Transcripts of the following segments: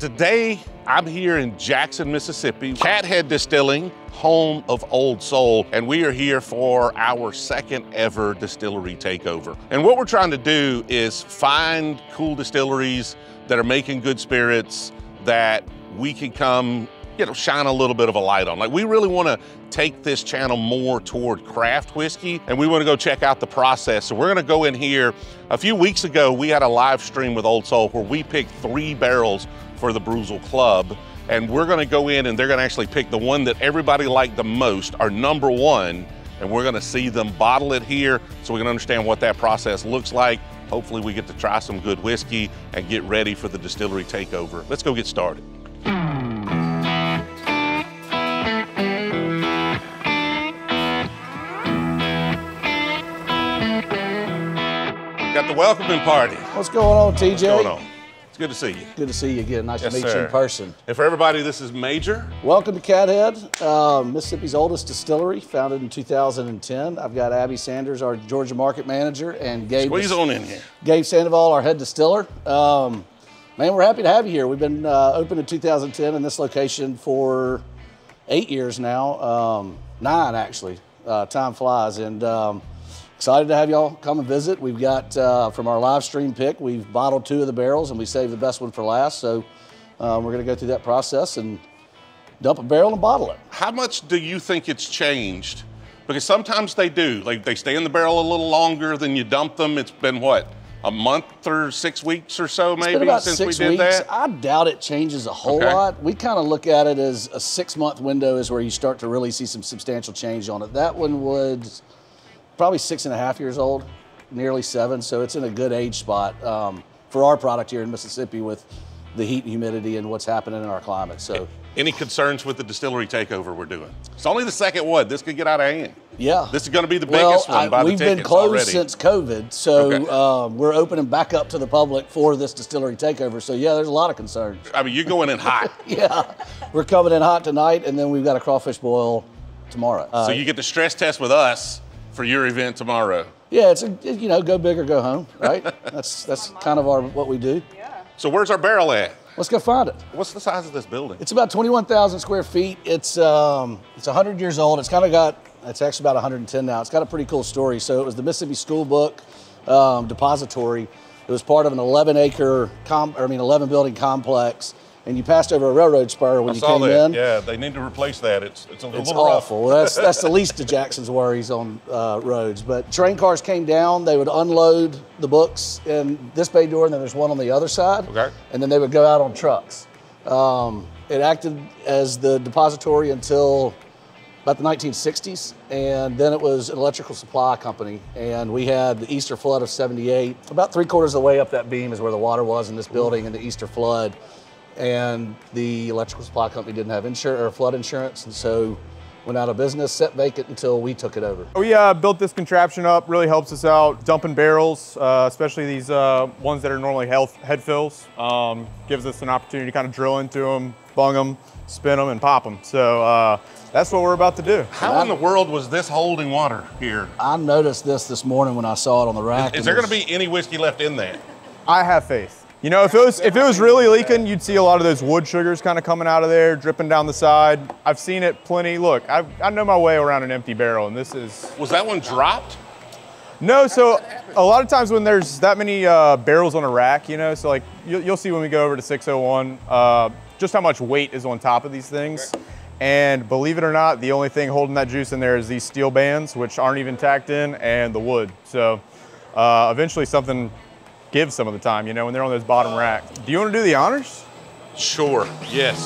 Today, I'm here in Jackson, Mississippi, Cathead Distilling, home of Old Soul, and we are here for our second ever distillery takeover. And what we're trying to do is find cool distilleries that are making good spirits that we can come, shine a little bit of a light on. Like, we really want to take this channel more toward craft whiskey, and we want to go check out the process. So we're going to go in here. A few weeks ago, we had a live stream with Old Soul where we picked 3 barrels for the Brewzle Club, and we're going to go in and they're going to actually pick the one that everybody liked the most, our number 1, and we're going to see them bottle it here so we can understand what that process looks like. Hopefully we get to try some good whiskey and get ready for the distillery takeover. Let's go get started. Got the welcoming party. What's going on, TJ? What's going on? It's good to see you. Good to see you again. Nice to meet sir. you in person. And for everybody, this is Major. Welcome to Cathead, Mississippi's oldest distillery, founded in 2010. I've got Abby Sanders, our Georgia market manager, and Gabe. Squeeze on in here. Gabe Sandoval, our head distiller. Man, we're happy to have you here. We've been open in 2010 in this location for 8 years now, 9 actually. Time flies, and excited to have y'all come and visit. We've got, from our live stream pick, we've bottled 2 of the barrels and we saved the best one for last. So we're gonna go through that process and dump a barrel and bottle it. How much do you think it's changed? Because sometimes they do, like they stay in the barrel a little longer than you dump them. It's been what, a month or 6 weeks or so maybe it's been about since 6 we did weeks. that? I doubt it changes a whole lot. We kind of look at it as a 6-month window is where you start to really see some substantial change on it. That one would probably 6.5 years old, nearly 7, so it's in a good age spot for our product here in Mississippi with the heat and humidity and what's happening in our climate. So, any concerns with the distillery takeover we're doing? It's only the second one. This could get out of hand. Yeah. This is going to be the biggest one by the tickets we've been closed already. since COVID, so we're opening back up to the public for this distillery takeover. So yeah, there's a lot of concerns. I mean, you're going in hot. Yeah, we're coming in hot tonight, and then we've got a crawfish boil tomorrow. So you get the stress test with us for your event tomorrow. Yeah, it's go big or go home, right? that's kind of what we do. Yeah. So where's our barrel at? Let's go find it. What's the size of this building? It's about 21,000 square feet. It's 100 years old. It's actually about 110 now. It's got a pretty cool story. So it was the Mississippi School Book depository. It was part of an 11 building complex. And you passed over a railroad spur when you came in. Yeah, they need to replace that. It's a little It's rough. awful. That's the least of Jackson's worries on roads. But train cars came down. They would unload the books in this bay door, and then there's one on the other side. Okay. And then they would go out on trucks. It acted as the depository until about the 1960s, and then it was an electrical supply company. And we had the Easter flood of '78. About 3/4 of the way up that beam is where the water was in this building in the Easter flood. And the electrical supply company didn't have flood insurance, and so went out of business, set vacant until we took it over. We built this contraption up, really helps us out dumping barrels, especially these ones that are normally head fills. Gives us an opportunity to kind of drill into them, bung them, spin them, and pop them. So that's what we're about to do. How in the world was this holding water here? I noticed this morning when I saw it on the rack. Is there going to be any whiskey left in there? I have faith. You know, if it was really leaking, you'd see a lot of those wood sugars kind of coming out of there, dripping down the side. I've seen it plenty. Look, I know my way around an empty barrel, and this is... Was that one dropped? No, so a lot of times when there's that many barrels on a rack, so like you'll see when we go over to 601, just how much weight is on top of these things. Okay. And believe it or not, the only thing holding that juice in there is these steel bands, which aren't even tacked in, and the wood. So eventually something gives some of the time, when they're on those bottom racks. Do you want to do the honors? Sure, yes.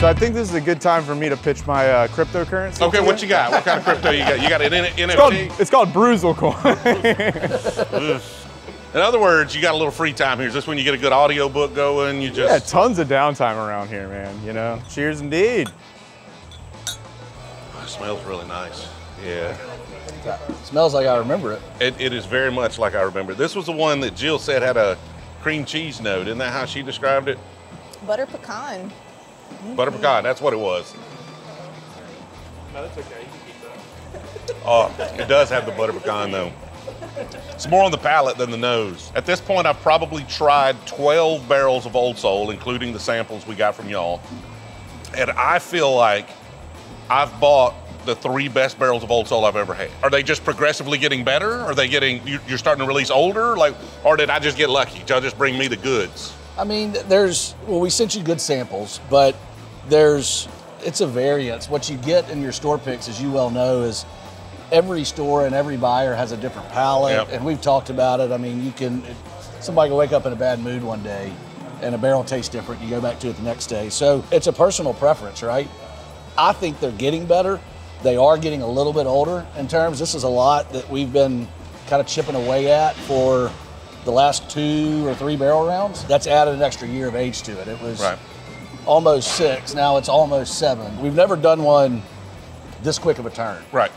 So I think this is a good time for me to pitch my cryptocurrency. Okay, what you got? What kind of crypto you got? You got an NFT? It's called Brewzle coin. In other words, you got a little free time here. Is this when you get a good audio book going? You just... Yeah, tons of downtime around here, man, Cheers indeed. Oh, it smells really nice. Yeah. It smells like I remember it. It is very much like I remember. This was the one that Jill said had a cream cheese note. Isn't that how she described it? Butter pecan. Butter pecan, that's what it was. No, that's okay. You can keep that. Oh, it does have the butter pecan though. It's more on the palate than the nose. At this point, I've probably tried 12 barrels of Old Soul, including the samples we got from y'all. And I feel like I've bought the 3 best barrels of Old Soul I've ever had. Are they just progressively getting better? Are they getting, you're starting to release older? Like, or did I just get lucky? Did y'all just bring me the goods? I mean, well, we sent you good samples, but it's a variance. What you get in your store picks, as you well know, is every store and every buyer has a different palate, Yep. and we've talked about it. I mean, somebody can wake up in a bad mood one day, and a barrel tastes different. You go back to it the next day. So it's a personal preference, right? I think they're getting better. They are getting a little bit older in terms. This is a lot that we've been kind of chipping away at for the last 2 or 3 barrel rounds. That's added an extra year of age to it. It was almost 6. Now it's almost 7. We've never done one this quick of a turn. Right.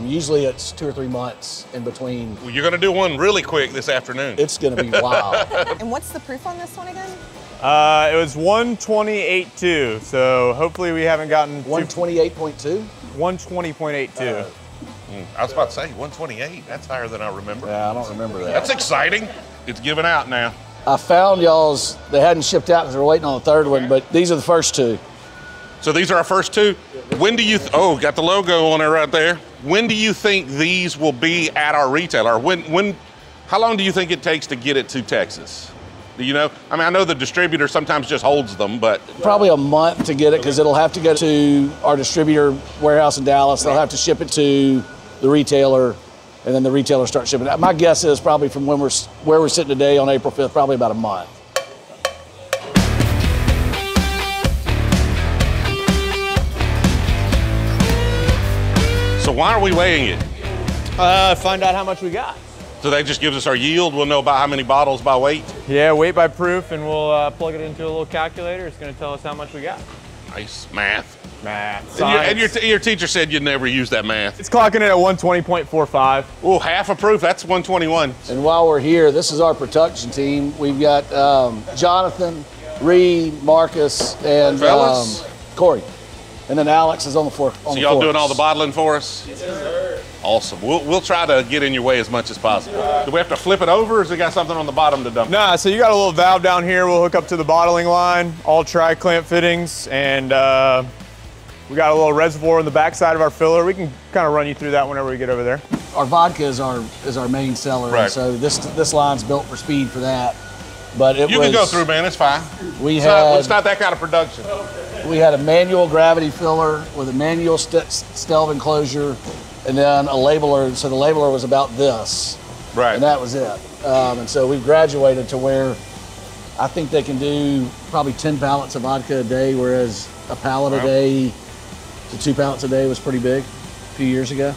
Usually it's 2 or 3 months in between. Well, you're gonna do one really quick this afternoon. It's gonna be wild. And what's the proof on this one again? It was 128.2, so hopefully we haven't gotten 128.2? 120.82. I was about to say 128. That's higher than I remember. Yeah, I don't remember that. That's exciting. It's giving out now. I found y'all's, they hadn't shipped out because they were waiting on the 3rd one, but these are the first 2. So these are our first 2. When do you, got the logo on it right there. When do you think these will be at our retailer? How long do you think it takes to get it to Texas? Do you know? I mean, I know the distributor sometimes just holds them, but. Probably a month to get it because it'll have to go to our distributor warehouse in Dallas. They'll have to ship it to the retailer, and then the retailer starts shipping it. My guess is probably from where we're sitting today on April 5th, probably about a month. So why are we weighing it? Find out how much we got. So that just gives us our yield. We'll know about how many bottles by weight. Yeah, weight by proof, and we'll plug it into a little calculator. It's going to tell us how much we got. Nice math. Math. And your teacher said you'd never use that math. It's clocking it at 120.45. Oh, half a proof. That's 121. And while we're here, this is our production team. We've got Jonathan, Reed, Marcus, and Corey. And then Alex is on the floor. So y'all doing all the bottling for us? Yes, sir. Awesome. We'll try to get in your way as much as possible. Do we have to flip it over, or has it got something on the bottom to dump? Nah, so you got a little valve down here. We'll hook up to the bottling line, all tri-clamp fittings, and we got a little reservoir on the backside of our filler. We can kind of run you through that whenever we get over there. Our vodka is our main seller, right. So this line's built for speed for that. But you can go through, man. It's fine. It's not that kind of production. We had a manual gravity filler with a manual stelvin closure, and then a labeler. So the labeler was about this, right? And that was it. And so we've graduated to where I think they can do probably 10 pallets of vodka a day, whereas a pallet a day to 2 pallets a day was pretty big a few years ago.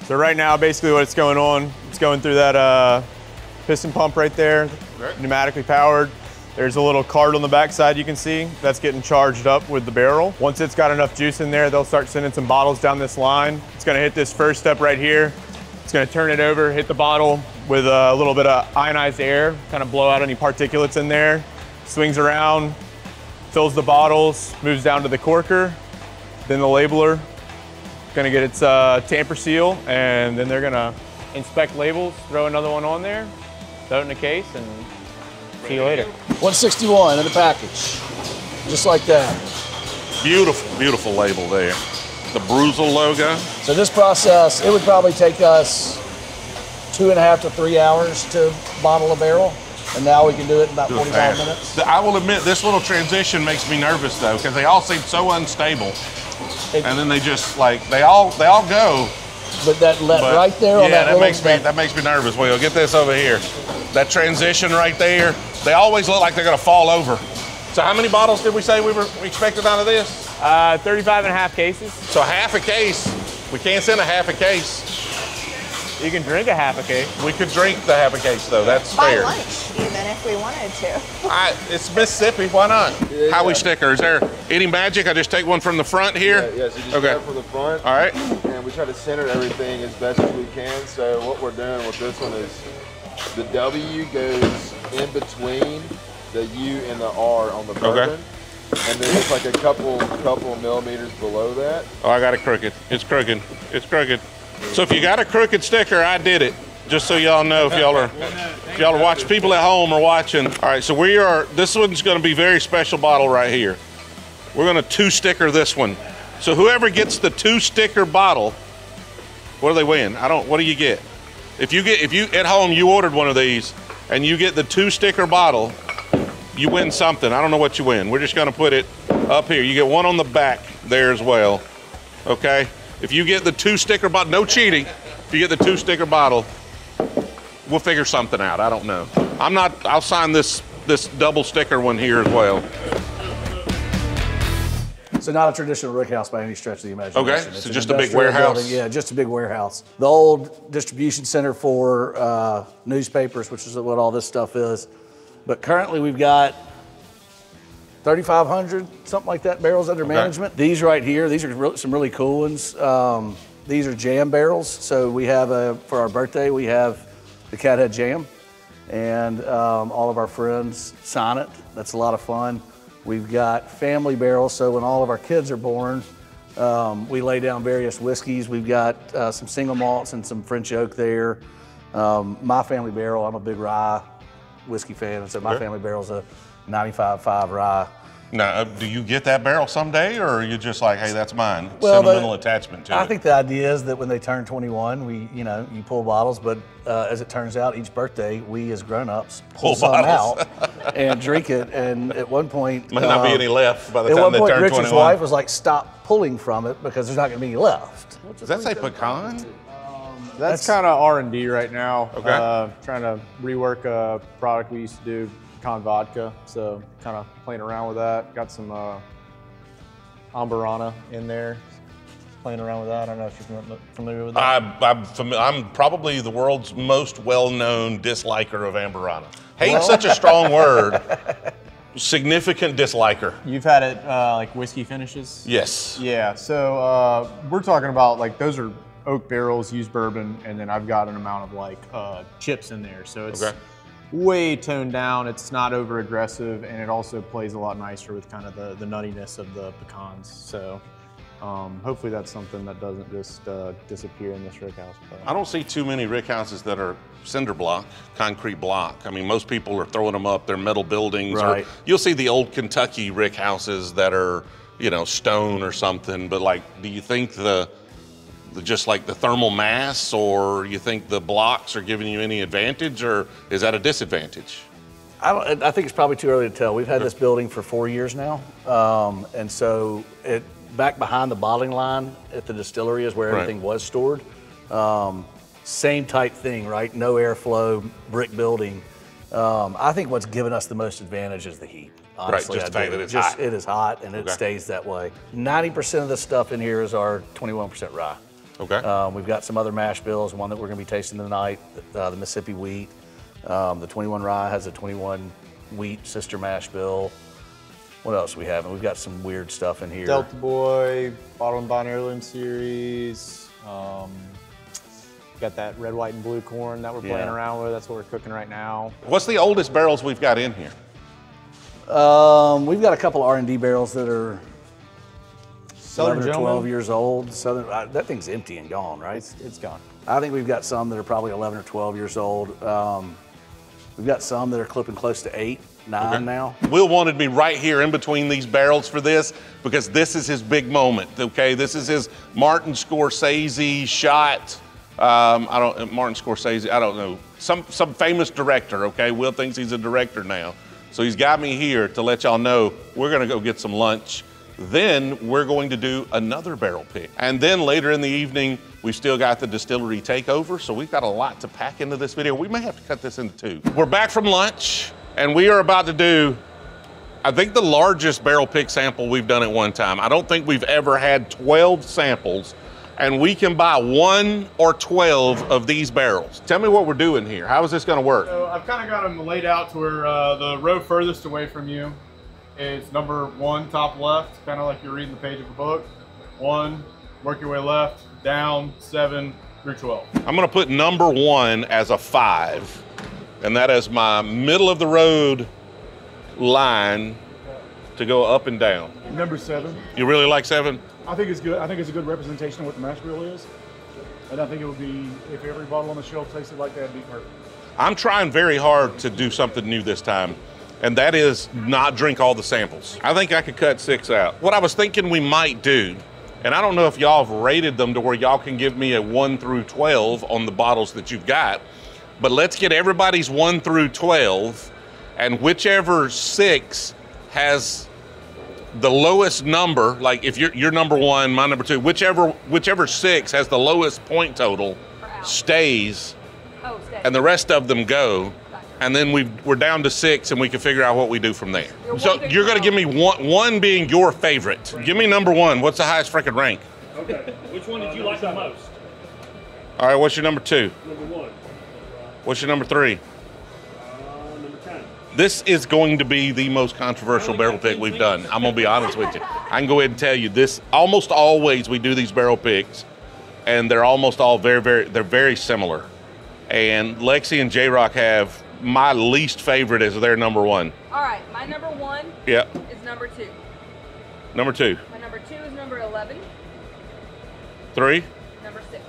So right now, basically what's going on, it's going through that piston pump right there, pneumatically powered. There's a little card on the backside you can see that's getting charged up with the barrel. Once it's got enough juice in there, they'll start sending some bottles down this line. It's gonna hit this first step right here. It's gonna turn it over, hit the bottle with a little bit of ionized air, kind of blow out any particulates in there. Swings around, fills the bottles, moves down to the corker, then the labeler. Gonna get its tamper seal, and then they're gonna inspect labels, throw another one on there, throw it in a case, and see you later. 161 in the package, just like that. Beautiful, beautiful label there. The Brewzle logo. So this process, it would probably take us 2.5 to 3 hours to bottle a barrel, and now we can do it in about 45 minutes. I will admit, this little transition makes me nervous though, because they all seem so unstable. And then they just they all go. But right there on that that makes me nervous. Well, get this over here. That transition right there. They always look like they're gonna fall over. So how many bottles did we say we expected out of this? 35 and a half cases. So half a case. We can't send a half a case. You can drink a half a case. We could drink the half a case though. That's Buy fair. lunch, even if we wanted to. It's Mississippi. Why not? Yeah, How we yeah. sticker? Is there any magic? I just take one from the front here. Yeah, so you just Okay. grab from the front. All right. And we try to center everything as best as we can. So what we're doing with this one is the W goes in between the U and the R on the bourbon. And then it's like a couple millimeters below that. Oh, I got it crooked. It's crooked. It's crooked. So if you got a crooked sticker, I did it. Just so y'all know, if y'all are watching, people at home are watching. All right, so this one's gonna be a very special bottle right here. We're gonna 2-sticker this one. So whoever gets the 2-sticker bottle, what do they win? What do you get? If you at home, you ordered one of these and you get the 2-sticker bottle, you win something. I don't know what you win. We're just gonna put it up here. You get one on the back there as well, okay? If you get the 2-sticker bottle, no cheating. If you get the 2-sticker bottle, we'll figure something out. I don't know. I'll sign this double sticker one here as well. So not a traditional Rickhouse by any stretch of the imagination. Okay, It's so an just a big industrial warehouse? building. Yeah, just a big warehouse. The old distribution center for newspapers, which is what all this stuff is. But currently we've got 3,500, something like that, barrels under management. These right here, these are some really cool ones. These are jam barrels. So we have for our birthday, we have the Cathead jam, and all of our friends sign it. That's a lot of fun. We've got family barrels, so when all of our kids are born, we lay down various whiskeys. We've got some single malts and some French oak there. My family barrel, I'm a big rye whiskey fan, and so my family barrel's a 95.5 rye. Now, do you get that barrel someday, or are you just like, hey, that's mine? Well, Sentimental attachment to it. I think the idea is that when they turn 21, you pull bottles, but as it turns out, each birthday, we as grown-ups pull some bottles. out and drink it. And at one point, Might not be any left by the at time one they point, turn Richard's 21. wife was like, "Stop pulling from it because there's not going to be any left." Does that say pecan? That's kind of R&D right now. Okay. Trying to rework a product we used to do, pecan vodka. So kind of playing around with that. Got some Amburana in there. Playing around with that. I don't know if you're familiar with that. I'm probably the world's most well-known disliker of Amburana. Hate's such a strong word. Significant disliker. You've had it like whiskey finishes? Yes. Yeah, so we're talking about like those are oak barrels, used bourbon, and then I've got an amount of like chips in there. So it's way toned down. It's not over aggressive, and it also plays a lot nicer with kind of the nuttiness of the pecans. So hopefully that's something that doesn't just disappear in this Rickhouse. I don't see too many Rickhouses that are cinder block, concrete block. I mean, most people are throwing them up. They're metal buildings. Right. Or you'll see the old Kentucky Rickhouses that are, stone or something. But like, do you think just like the thermal mass, or you think the blocks are giving you any advantage, or is that a disadvantage? I think it's probably too early to tell. We've had this building for 4 years now, and so back behind the bottling line at the distillery is where everything was stored. Same type thing, right? No airflow, brick building. I think what's given us the most advantage is the heat. Honestly, just the fact that it's hot. It is hot, and it stays that way. 90% of the stuff in here is our 21% rye. Okay. We've got some other mash bills, one that we're going to be tasting tonight, the Mississippi wheat. The 21 rye has a 21 wheat sister mash bill. What else we have? And we've got some weird stuff in here. Delta Boy, Bottle and Bond Heirloom Series. Got that red, white, and blue corn that we're playing around with. That's what we're cooking right now. What's the oldest barrels we've got in here? We've got a couple R&D barrels that are Southern 11 or 12 Gentleman. years old. That thing's empty and gone, right? It's gone. I think we've got some that are probably 11 or 12 years old. We've got some that are clipping close to 8, 9 now. Will wanted me right here in between these barrels for this because this is his big moment, okay? This is his Martin Scorsese shot. Martin Scorsese, I don't know. Some famous director, okay? Will thinks he's a director now. So he's got me here to let y'all know we're gonna go get some lunch. Then we're going to do another barrel pick. And then later in the evening, we've still got the distillery takeover, so we've got a lot to pack into this video. We may have to cut this into 2. We're back from lunch, and we are about to do, I think, the largest barrel pick sample we've done at one time. I don't think we've ever had 12 samples and we can buy 1 or 12 of these barrels. Tell me what we're doing here. How is this gonna work? So I've kind of got them laid out to where the row furthest away from you is number 1, top left, kind of like you're reading the page of a book. 1, work your way left, down, 7 through 12. I'm gonna put number 1 as a 5, and that is my middle of the road line to go up and down. Number 7. You really like 7? I think it's good. I think it's a good representation of what the mash bill is. And I think it would be, if every bottle on the shelf tasted like that, it'd be perfect. I'm trying very hard to do something new this time, and that is not drink all the samples. I think I could cut 6 out. What I was thinking we might do, and I don't know if y'all have rated them to where y'all can give me a 1 through 12 on the bottles that you've got, but let's get everybody's 1 through 12, and whichever 6 has the lowest number, like if you're number 1, my number 2, whichever 6 has the lowest point total stays, and the rest of them go. And then we're down to 6, and we can figure out what we do from there. So you're going to give me one being your favorite. Give me number 1. What's the highest freaking rank? Okay. Which one did you like the most? All right, what's your number 2? Number 1. What's your number 3? Number 10. This is going to be the most controversial barrel pick we've done. I'm going to be honest with you. I can go ahead and tell you this. Almost always we do these barrel picks, and they're almost all very similar. And Lexi and J-Rock have my least favorite as their number 1. All right, my number 1 is number 2. Number 2. My number 2 is number 11. 3. Number 6.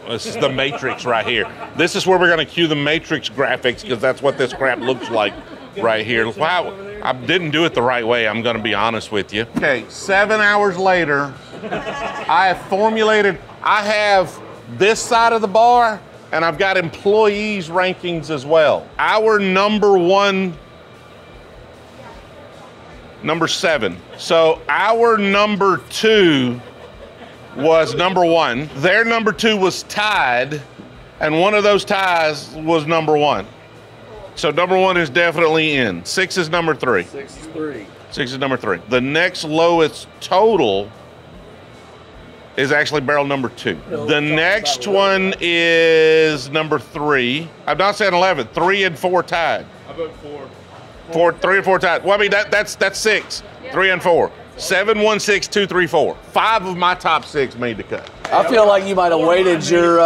This is the Matrix right here. This is where we're going to cue the Matrix graphics, because that's what this crap looks like right here. Wow, I didn't do it the right way, I'm going to be honest with you. Okay, 7 hours later, I have this side of the bar, and I've got employees' rankings as well. Our number 1, number 7. So our number 2 was number 1. Their number 2 was tied, and one of those ties was number 1. So number 1 is definitely in. 6 is number 3. 6 is 3. 6 is number 3. The next lowest total is actually barrel number 2. The next one is number 3. I'm not saying 11. 3 and 4 tied. I vote 4. 3 and 4 tied. Well, I mean that's 6. 3 and 4. 7, 1, 6, 2, 3, 4. 5 of my top 6 made the cut. I feel like you might have weighted your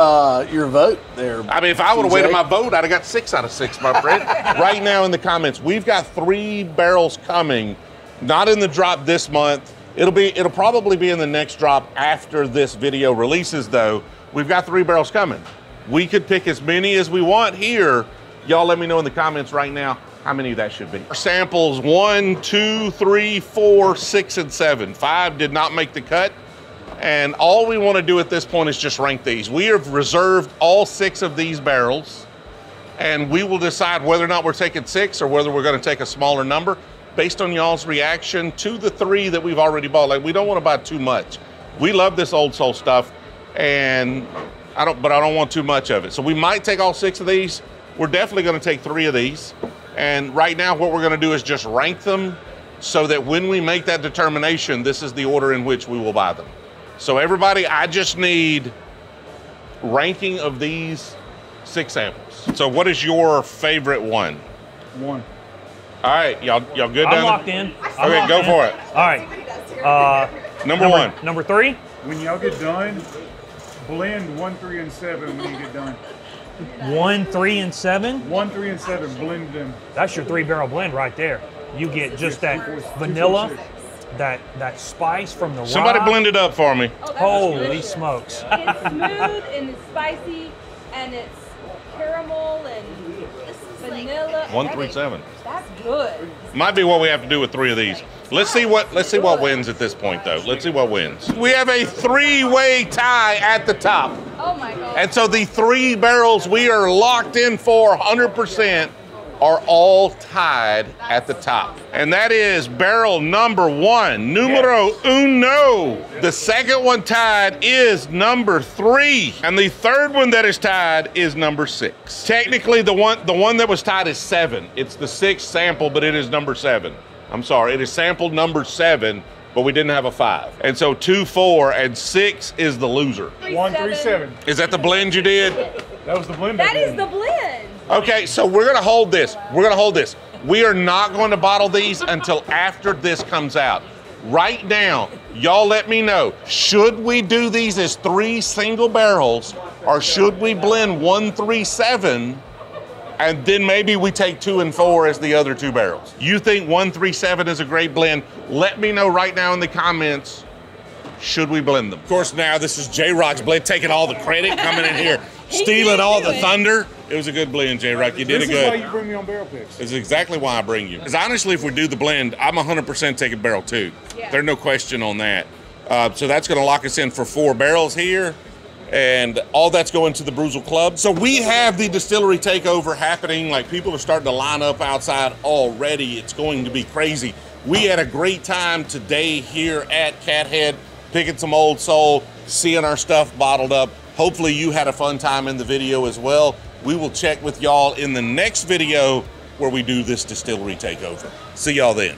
vote there. I mean, if I would have weighted my vote, I'd have got 6 out of 6, my friend. Right now in the comments, we've got 3 barrels coming, not in the drop this month. It'll probably be in the next drop after this video releases, though. We've got 3 barrels coming. We could pick as many as we want here. Y'all let me know in the comments right now how many that should be. Our samples 1, 2, 3, 4, 6, and 7. 5 did not make the cut. And all we want to do at this point is just rank these. We have reserved all 6 of these barrels, and we will decide whether or not we're taking 6 or whether we're going to take a smaller number based on y'all's reaction to the 3 that we've already bought. Like, we don't want to buy too much. We love this Old Soul stuff, and I don't want too much of it. So we might take all 6 of these. We're definitely going to take 3 of these. And right now what we're going to do is just rank them so that when we make that determination, this is the order in which we will buy them. So everybody, I just need ranking of these 6 samples. So what is your favorite one? 1. All right, y'all good down there? I'm locked in. Okay, go for it. All right. Number 1. Number 3. When y'all get done, blend 1, 3, and 7 when you get done. 1, 3, and 7. 1, 3, and 7, blend them. That's your 3-barrel blend right there. You get just that vanilla, that spice from the Somebody rye. blend it up for me. Oh, Holy smokes. It's smooth and it's spicy and it's caramel and vanilla. 1, 3, 7. That's good. Might be what we have to do with 3 of these. Let's see what wins at this point, though. Let's see what wins. We have a 3-way tie at the top. Oh my God. And so the 3 barrels we are locked in for 100% are all tied at the top. And that is barrel number 1, numero uno. The second one tied is number 3. And the third one that is tied is number 6. Technically, the one that was tied is 7. It's the 6th sample, but it is number 7. I'm sorry, it is sample number 7, but we didn't have a 5. And so 2, 4, and 6 is the loser. 137. Is that the blend you did? That was the blend. That is the blend. Okay, so we're gonna hold this. We're gonna hold this. We are not going to bottle these until after this comes out. Right now, y'all let me know, should we do these as 3 single barrels, or should we blend 137 and then maybe we take 2 and 4 as the other 2 barrels? You think 137 is a great blend? Let me know right now in the comments, should we blend them? Of course, now this is J-Rock's blend, taking all the credit, coming in here, stealing all the thunder. It was a good blend, J-Rock. You did it good. This is why you bring me on barrel picks. This is exactly why I bring you. Because honestly, if we do the blend, I'm 100% taking barrel 2. Yeah. There's no question on that. So that's going to lock us in for 4 barrels here. And all that's going to the Brewzle Club. So we have the distillery takeover happening. Like, people are starting to line up outside already. It's going to be crazy. We had a great time today here at Cathead, picking some Old Soul, seeing our stuff bottled up. Hopefully you had a fun time in the video as well. We will check with y'all in the next video where we do this distillery takeover. See y'all then.